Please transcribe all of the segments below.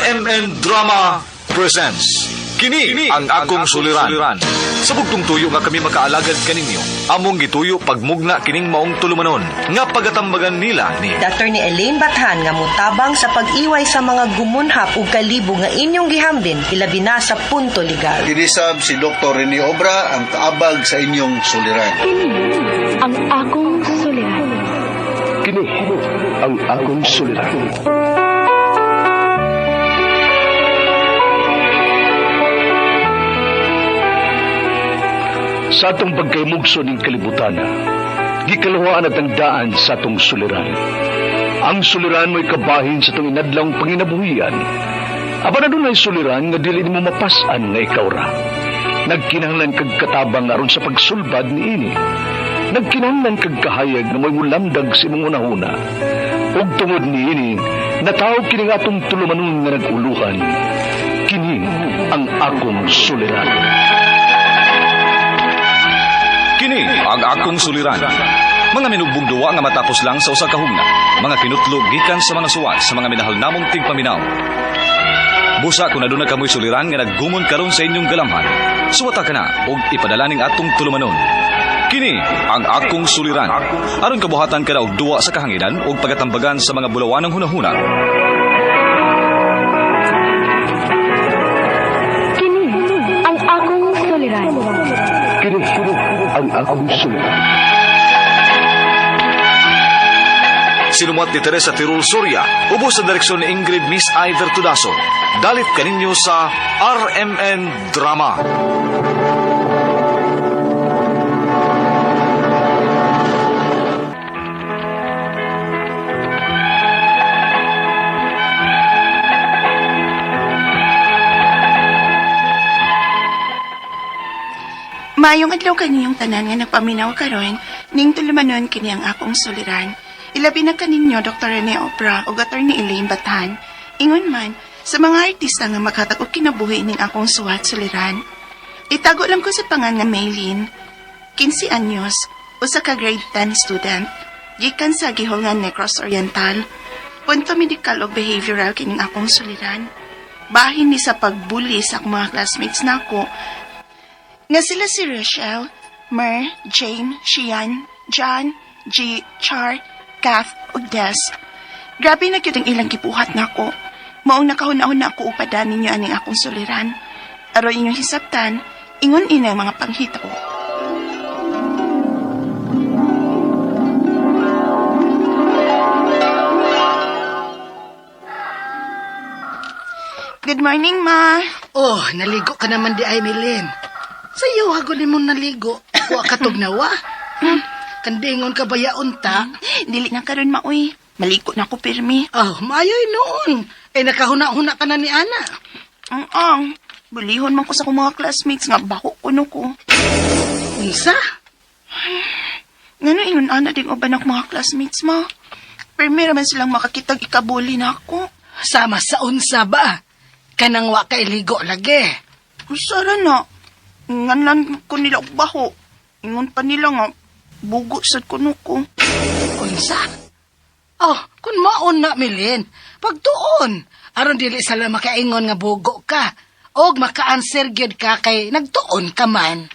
RMN Drama presents Kini ang akong suliran. Sa bugtong tuyo nga kami makaalagad kaninyo, among gituyo pagmugna kining maong tulumanon nga pagatambagan nila ni Dr. ni Elaine Bathan nga mutabang sa pag-iway sa mga gumunhap ug kalibo nga inyong gihambin ilabi na sa punto legal. Kinisab si Dr. Rene Obra ang kaabag sa inyong suliran. Ang akong suliran. Kini ang akong suliran. Sa atong pagkaymugso ng kalibutan, gikalawaan at ang daan sa atong suliran. Ang suliran mo'y kabahin sa itong inadlang panginabuhian. Aba na doon ay suliran nga dili mo mapasan nga ikaw ra. Nagkinahanglan kag katabang aron sa pagsulbad ni ini. Nagkinahanglan kag kahayag na mo'y mulamdag sa imong unahuna. Ug tungod ni ini, natawag kini nga atong tulumanon nga naguluhan. Kini ang akong suliran. Kini ang akong suliran. Mga minugbong duwa nga matapos lang sa usa ka hugna, mga kinutlog gikan sa mga suwat sa mga minahal namong tigpaminaw. Busa kung aduna kamoy suliran nga naggumon karon sa inyong galamhan, suwata ka na og ipadala ning atong tulumanon. Kini ang akong suliran. Aron kabuhatan ka na og duwa sa kahanginan og pagatambagan sa mga bulawanong hunahuna. Kini ang akong suliran. Kini ang akong suliran. Sinumuat ni Teresa Tirul Soria, ubos sa direksyon ni Ingrid Miss Iver Tudaso. Dalit kaninyo sa RMN Drama. Maayong adlaw kaniyong tanan nga nagpaminaw karon, ning tulumanon kini ang akong suliran. Ilabi na kaninyo Dr. Rene Obra o Dr. ni Elaine Bathan. Ingon man, sa mga artista nga maghatag og kinabuhi ning akong suwat suliran. Itago lang ko sa pangan nga Maylin, 15 anyos, usa ka grade 10 student, gikan sa Gihongan Negros Oriental. Punto medical o behavioral kining akong suliran. Bahin ni sa pagbuli sa akong mga classmates nako. Nga sila si Rochelle, Mer, Jane, Shian, John, G, Char, Kath, ug Des. Grabe na gyud ang ilang gibuhat nako. Maong nakahunahon na ako upadan ninyo aning akong suliran. Aron inyong hisabtan, ingon ina ang mga panghita ko. Good morning, Ma. Oh, naligo ka naman di ay, Milin. Sayo, hagunin mo naligo. Huwag ka tugnawa. Kandingon ka ba yaon ta? Dili na karon maoy. Maliko na ko pirmi. Oh, mayoy noon. Nakahuna-huna ka na ni Ana. Ang bulihon man ko sa akong mga classmates nga bako kuno ko. Isa? Ngano ingon ana ding uban ak mga classmates mo? Pirmi raman silang makakitag ikabuli na ako. Sama sa unsa ba? Kanang wa kay ligo lagi. Usara na. Nganlan ko nila og baho. Ingon pa nila nga bugo sad kuno ko. Unsa? Oh, kun maon na, Milin. Pagtuon. Aron dili sala makaingon nga bugo ka. Og maka-answer gyud ka kay nagtuon ka man.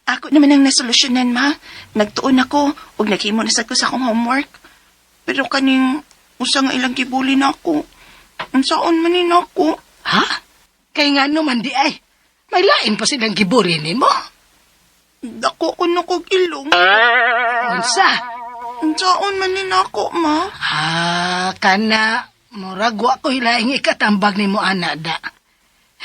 Ako naman ang nasolusyonan, Ma. Nagtuon ako ug naghimo na sad ko sa akong homework. Pero kaning usa nga ilang gibuli na ako. Unsaon man ni nako? Ha? Kay nga naman di ay. May lain pa silang giburin mo. Dako ko na kog ilong. Unsa? Unsaon man ni nako, Ma? Kana. Murag wa ko hilaing ikatambag ni mo, ana da.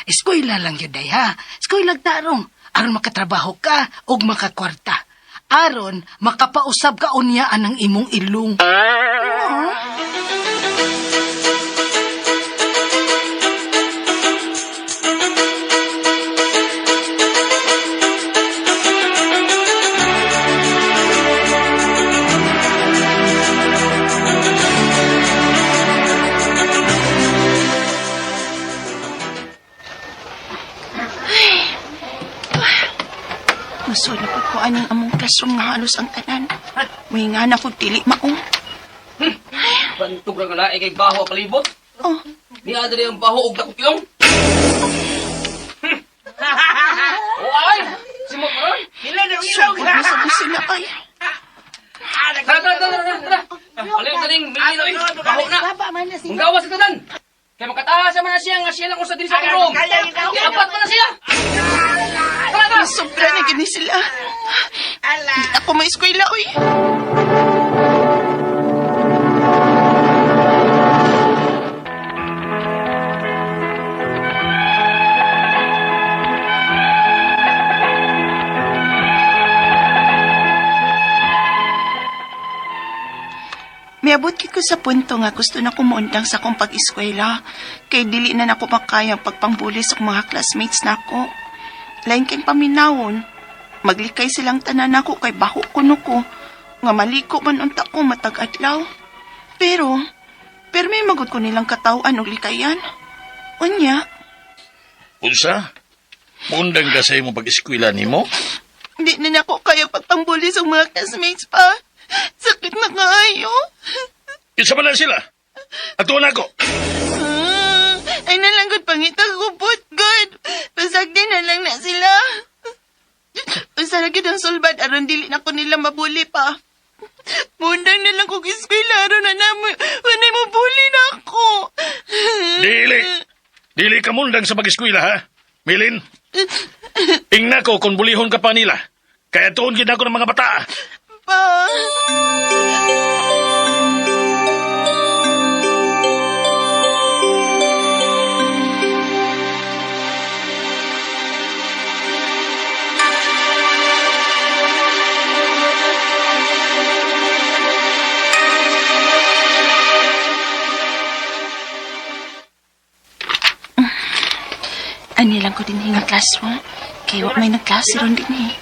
Eskwela lang yun, day, ha? Eskwela tarong. Aron makatrabaho ka o makakwarta. Aron makapausab ka unyaan ng imong ilong. Gusto na pagkuan ng among classroom nga halos ang tanan. May nga na kong tili maong. Bantog lang ala, ikay baho palibot. Oh, Ni Adri ang baho og dakot ilong. O ay, simot mo ron. sugod na sa sila ay. Tara. Aling kaning milinoy, baho na. Ang gawas sa tanan. Kaya makataas naman na siya nga siya lang usa din sa room. Iapat pa na siya. Tara. Sobra na gini sila. Di ako may eskwela, uy. Miabot kit ko sa punto nga gusto na kumundang sa akong pag-eskwela kay dili na nako makaya ang pagpangbuli sa akong mga classmates nako. Lain kay paminawon, maglikay silang tanan nako kay baho kuno ko nga maliko man unta ko matag adlaw. Pero may magud ko nilang katawan og likayan. Unya, Unsa? Mundang ka sa imong pag-eskwela nimo? di na nako kaya pagpangbuli sa mga classmates pa. Sakit na kaayo. Isa man lang sila. Atuon ako. Ay nalanggod pangita ko po, God. Pasagdi na lang na sila. Usaragid ang sulbad aron dili na ko nila mabuli pa. Mundang na lang kong eskwela aron na namoy. Wanay mo bully na ako. Dili ka mundang sa pag-eskwela, ha? Milin? Ingna ko kung bulihon ka pa nila. Kaya tuon gid ako ng mga bata. Pa. Ani lang ko din hingang classroom. Kaya may nagklase ron din eh.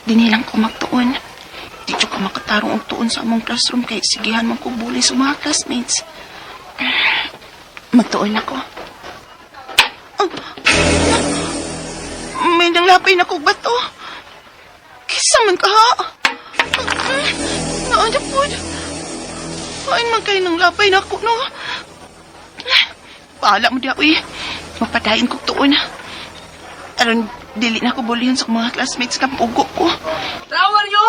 Dinilang ko magtuon. Di ko ka makatarong og tuon sa among classroom kay sigihan man ko bully sa mga classmates. Magtuon ako. Oh. May nanglapay na kong bato. Kisa man ka ha? Naanda po. Kain man kayo nanglapay na ako, no? Paala mo daw eh. Mapadayin kong tuon. Aron, dili na ko bulihan sa mga classmates kang pugo ko. Tawar nyo!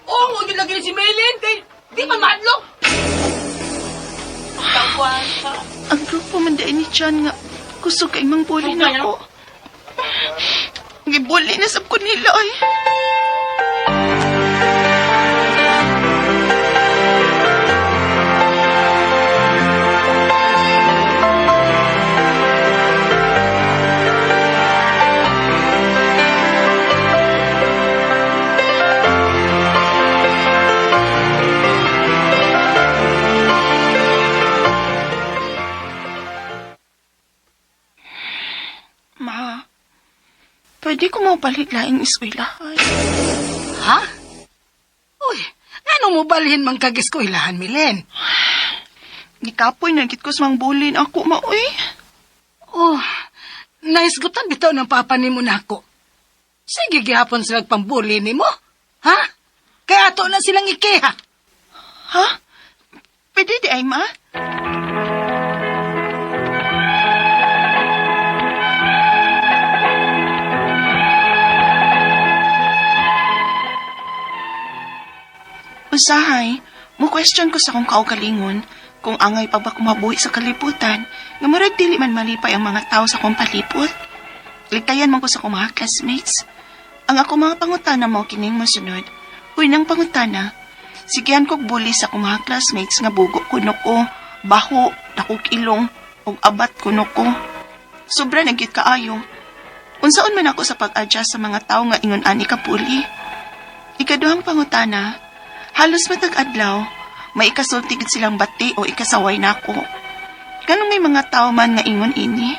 Oo, mo yun lagi si Maylin kay di man madlok. Ang grupo man dahil ni Chan nga gusto kay mang bully na ako. Gibully na sab ko nila ay. Ma, pwede ko mabalik laing eskwelahan. Ha? Uy, ano mo balhin mang kag-eskwelahan, Milen? Gikapoy na git ko sa mga bulin ako, maoy. Oh, naisgutan bitaw ng papa ni mo nako. Sige, gihapon sila pambuli ni mo. Ha? Kaya ato na silang ikeha. Ha? Pwede di ay, ma? Usahay, mo question ko sa kong kaugalingon kung angay pa ba kumabuhi sa kalibutan nga murag dili man malipay ang mga tao sa kong palibot. Likayan man ko sa kong mga classmates. Ang ako mga pangutana mo kining masunod. Unang pangutana, sigihan kog bully sa kong mga classmates nga bugo kuno ko, baho, dakog ilong, ug abat kuno ko. Sobra na gyud kaayo. Unsaon man ako sa pag-adjust sa mga tao nga ingon ani ka bully. Ikaduhang pangutana, halos matag adlaw, may ikasulti gid silang bati o ikasaway nako. Ganong may mga tao man nga ingon ini.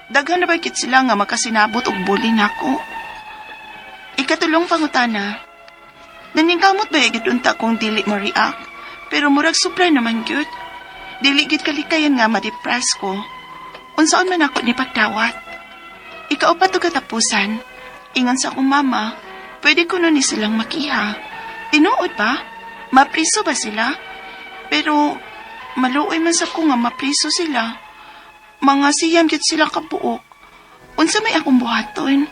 Daghan na ba gid sila nga makasinabot og bully nako. Ikatulong pangutana, naningkamot ba gid unta kung dili mo react, pero murag sobra naman gyud. Dili gid kalikayan nga ma-depress ko. Unsaon man ako ni pagdawat. Ikaupat og katapusan, ingon sa akong mama, pwede ko nun ni silang makiha. Tinuod ba? Mapriso ba sila? Pero, Maluoy man sa ko nga mapriso sila. Mga siyam gyud sila kabuok. Unsa may akong buhaton?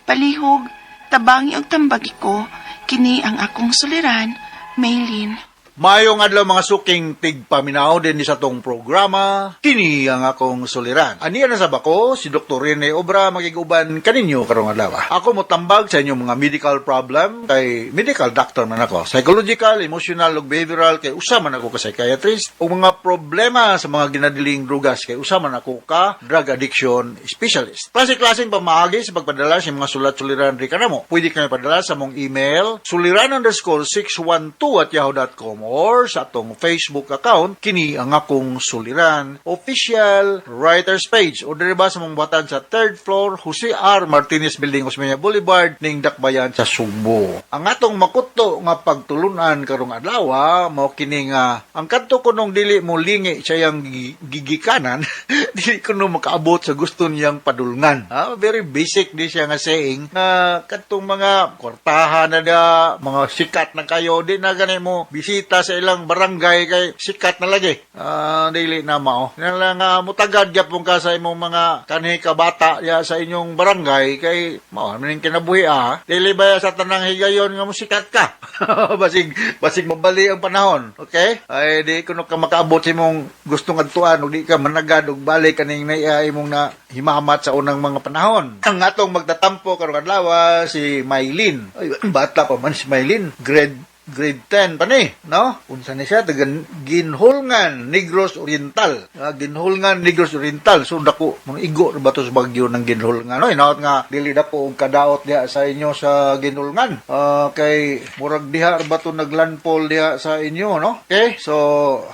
Palihog, tabangi og tambagi ko, kini ang akong suliran, Maylin. Mayong adlaw mga suking tigpaminaw din sa tong programa, kini ang akong suliran. Aniya na sa bako, si Dr. Rene Obra magiguban kaninyo karong adlaw. Ako motambag sa inyong mga medical problem, kay medical doctor man ako. Psychological, emotional, ug behavioral, kay usa man ako ka psychiatrist. O mga problema sa mga ginadiling drugas, kay usa man ako ka drug addiction specialist. Klase-klaseng pamaagi sa pagpadala sa mga sulat-suliran ri kanamo. Pwede kayo padala sa mong email, suliran_612@yahoo.com or sa atong Facebook account, kini ang akong suliran official writers page o diri ba sa mong buhatan sa 3rd floor Jose R. Martinez Building, Osmeña Boulevard, ning Dakbayan sa Sugbo. Ang atong makuto nga pagtulunan karong adlaw mao kini nga ang kadto kunong dili mo lingi sa iyang gigikanan dili kuno makaabot sa gusto niyang padulngan. Very basic di siya nga saying nga kadtong mga kwartahan na da, mga sikat na kayo di na gani mo bisita sa ilang barangay kay sikat na lagi. Dili na mao. Nga mutagad gyapon ka sa imong mga kanhi ka bata ya sa inyong barangay kay mao maning kinabuhi Dili ba sa tanang higayon nga mo sikat ka. basig mabali ang panahon. Okay? Ay di kuno ka makaabot sa imong gustong adtuan ug di ka managad ug balik kaning naiya imong na himamat sa unang mga panahon. Ang atong magtatampo karong adlaw si Maylin. Ay bata pa man si Maylin. Grade 10 pa ni, no? Unsa ni siya? Ginhulngan, Negros Oriental. Ginhulngan, Negros Oriental. So, dako, mga igo ba ito sa bagyo ng Ginhulngan? No? Inaot nga, dili na po ang kadaot diha sa inyo sa Ginhulngan. Kay, murag diha ba ito naglandfall diha sa inyo, no? Okay? So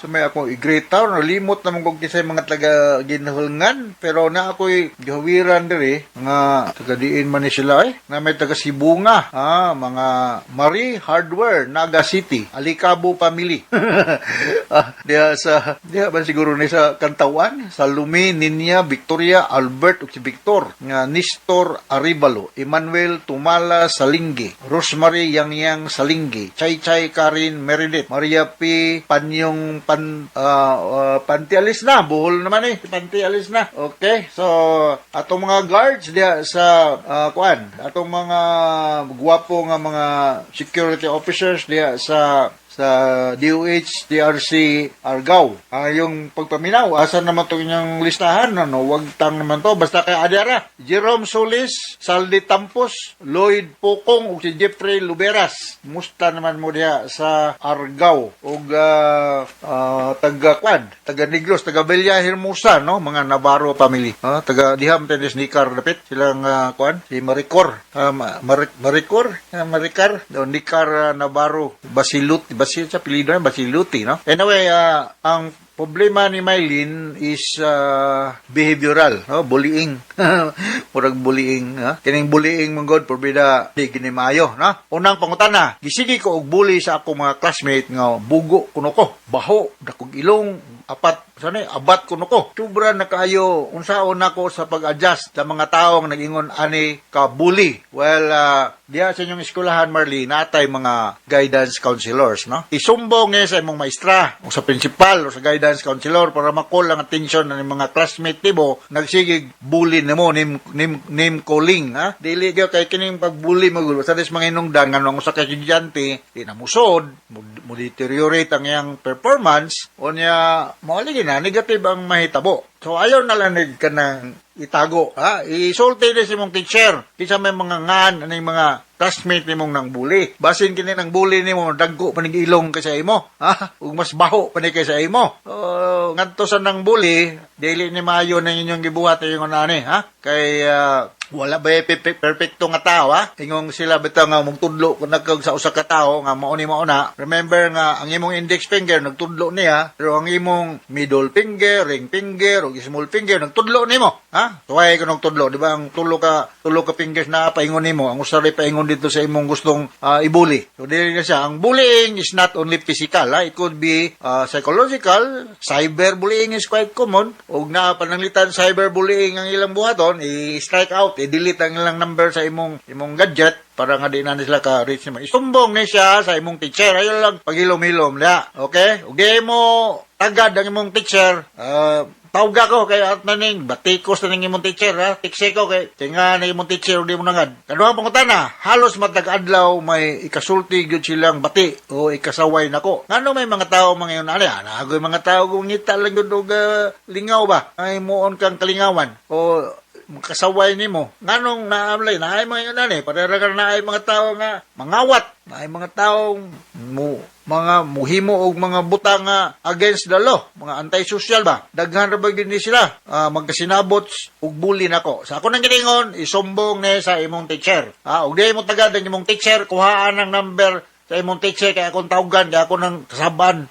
may ako i-great town. Nalimot naman kong kisay mga taga Ginhulngan. Pero na ako'y gawiran diri, nga taga-diin man ni sila, na may taga Sibunga. Mga Marie Hardware, Naga City, Alicabo Family. Diya ba siguro ni sa Kantawan, sa Lumi, Ninya, Victoria, Albert, ug si Victor, nga Nestor Aribalo, Emmanuel Tumala Salinggi, Rosemary Yangyang Salinggi, Chay Karin Meredith, Maria P. Panyong Pantialis na, buhol naman Pantialis na. Okay, so atong mga guards diya sa atong mga guwapo nga mga security officers diya sa DOH, DRC, Argao. Yung pagpaminaw, asan naman ito inyong listahan? Wag tang naman to. Basta kay Adara. Jerome Solis, Saldi Tampos, Lloyd Pokong, o si Jeffrey Luberas. Musta naman mo diya sa Argao. O taga Negros, taga Bella Hermosa, no? Mga Navarro family. Taga Diham, Tenis Nikar, dapit. Silang, si Maricor. Maricar, Nikar Navarro, sa pilido na Basiluti, no? Anyway, ang problema ni Maylin is behavioral, no? Bullying. Murag bullying, kining bullying mong god porbida di ginimayo, no? Unang pangutana, gisigi ko og bully sa ako mga classmate nga bugo kuno ko, baho, dakog ilong, abat kuno ko. Sobra na kaayo unsaon nako sa pag-adjust sa mga taong nag-ingon ani ka bully. Well, diya sa inyong eskwelahan, Marley, natay mga guidance counselors, no? Isumbong niya sa imong maestra o sa principal o sa guidance counselor para makol ang attention ng mga classmate nimo nagsigig bully nimo, name calling, dili gyud kay kining pagbully magulo sa mga inungdan nganong sa estudyante di na musod mo deteriorate ang iyang performance onya mao lagi na negative ang mahitabo. So ayaw na lang ka nang itago, isulti din si mong teacher. Kisa may mga ngan, mga classmate ni mong nang bully. Basin kini nang bully ni mo, dagko panig ilong kay sa imo. Ug mas baho panig kay sa imo. Ngadto sa nang bully, dili ni maayo na inyong gibuhat yung ani, kay wala ba perfecto nga tao, ingong sila bitaw nga mong tudlo kung nagkag sa usa ka tao nga mao ni mao na. Remember nga ang imong index finger nagtudlo niya, pero ang imong middle finger, ring finger, ug small finger nagtudlo nimo, tuway ko nagtudlo, di ba? Ang tulo ka fingers na paingon nimo, ang usa ray paingon dito sa imong gustong ibuli. So dili na siya. Ang bullying is not only physical, it could be psychological. Cyberbullying is quite common. Og na pananglitan cyberbullying ang ilang buhaton, i-strike out i-delete ang ilang number sa imong gadget para nga di na sila ka-reach mo. Isumbong ni siya sa imong teacher. Ayun lang, paghilom-hilom niya. Okay? Ug di mo tagad ang imong teacher, tawag ako kay at naning batikos na ning imong teacher ha. Tikse ko kay tinga na imong teacher di mo nangad. Kaduha pangutana, halos matag adlaw may ikasulti gyud silang bati o ikasaway nako. Ngano may mga tao mga yun ali, nagoy mga tao kung ngita lang gyud og lingaw ba. Ay muon kang kalingawan o kasaway nimo. Nganong naamlay naay mga yun ani, parera ka naay mga tao nga mangawat, naay mga tao mga muhimo og mga butang nga against the law, mga anti-social ba. Daghan ra ba gyud ni sila magkasinabot og bully nako. Sa ako nang giningon, isumbong ni sa imong teacher. Og di mo tagad ang imong teacher, kuhaan ang number sa imong teacher kay akong tawgan, kay ako nang kasaban.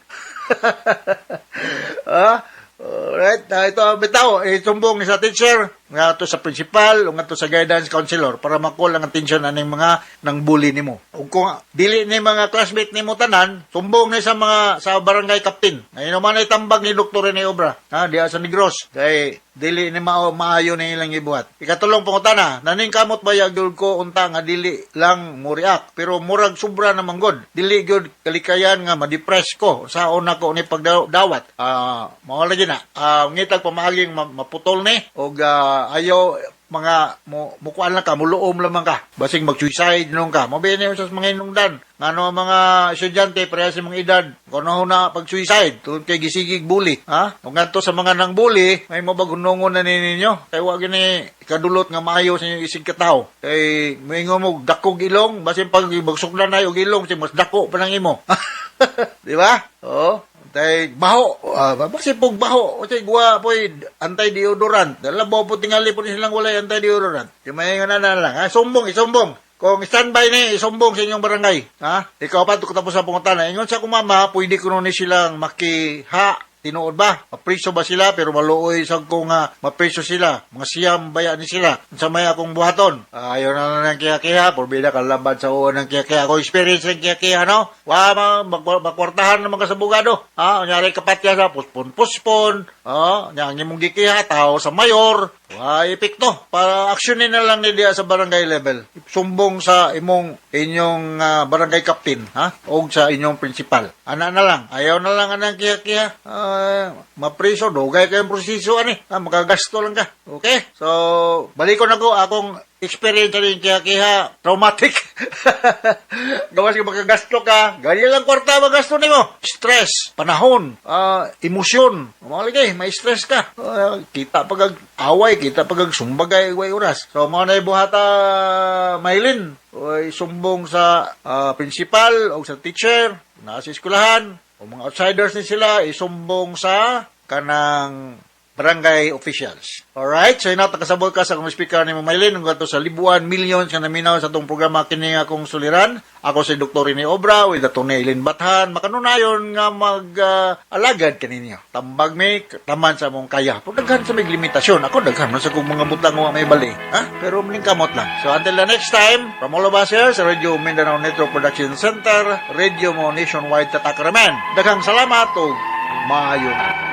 Alright, ito bitaw, isumbong ni sa teacher, nga to sa principal o nga to sa guidance counselor para makuha ang atensyon aning mga nang bully nimo. Ug kung dili ni mga classmate nimo tanan, sumbong ni sa mga sa barangay captain. Ayun man ay tambag ni Dr. Rene Obra, diha sa Negros. Kay dili ni maayo ni ilang ibuhat. Ikatulong pangutana, naning kamot bayag gyud ko unta nga dili lang mo react, pero murag sobra na manggod. Dili gyud kalikayan nga ma-depress ko sa una ko ni pagdawat. Mao lagi na. Ngitag pamaaging maputol ni og ayaw mga mukuan lang ka, muluom lamang ka. Basing mag-suicide nung ka. Mabini mo sa mga inungdan. Ngano ang mga estudyante, pareha sa mga edad, kung na pag-suicide, tungkol kay gisigig bully. Kung ganito sa mga nang bully, may mabagunungon na ninyo. Kaya wag ni kadulot nga maayo sa inyong isig katao. Kay may mo dakog ilong, basing pag magsuklan na yung ilong, mas dako pa ng imo. Di ba? Oo. Tay baho, basi pog baho, kasi guwa po anti-deodorant. Dalabaw po tingali po silang walay anti-deodorant. May nga na lang, isumbong. Kung standby ni, isumbong sa inyong barangay. Ikaw pa, tapos sa pangutan. Ingon sa kumama, pwede ko nun silang makiha. Tinuod ba? Mapriso ba sila? Pero maluoy sa kung mapriso sila. Mga siyam baya ni sila. Sa may akong buhaton. Ayaw na ng kiya-kiya. Porbida kalaban sa uwan ng kiya-kiya. Ako experience ng kiya-kiya, no? Makwartahan naman ka sa bugado. Kunyari kapatya sa puspon. Yang imong gikiha, tao sa mayor. Epekto. Para aksyonin na lang nila sa barangay level. Sumbong sa inyong barangay captain. O sa inyong principal. Ana na lang. Ayaw na lang anang kiya-kiya. Mapriso, dugay kayong proseso magagasto lang ka. Okay? So, balik ko na ko akong experience rin kiha traumatic. Gawas ka magagasto ka, ganyan lang kwarta magasto nimo. Stress, panahon, emosyon. Mamalagay, may stress ka. Kita pag away, kita pag sumbagay way oras. So, mga na buhata Maylin, sumbong sa principal o sa teacher, nasa eskwelahan, o mga outsiders ni sila, isumbong sa kanang barangay officials. Alright, so nakasabot ka sa kong speaker ni Maylin, ang gato sa libuan, millions ka naminaw sa itong programa kini akong suliran. Ako si Dr. Rene Obra, with the Eileen Bathan, makanunayon nga mag-alagad kaninyo. Tambag may taman sa mong kaya. Pero daghan sa may limitasyon. Ako daghan man sa kong mga butang nga may bali. Pero maling kamot lang. So until the next time, from all of us here sa Radio Mindanao Network Production Center, Radio mo nationwide tatak ramen. Daghang salamat o maayon.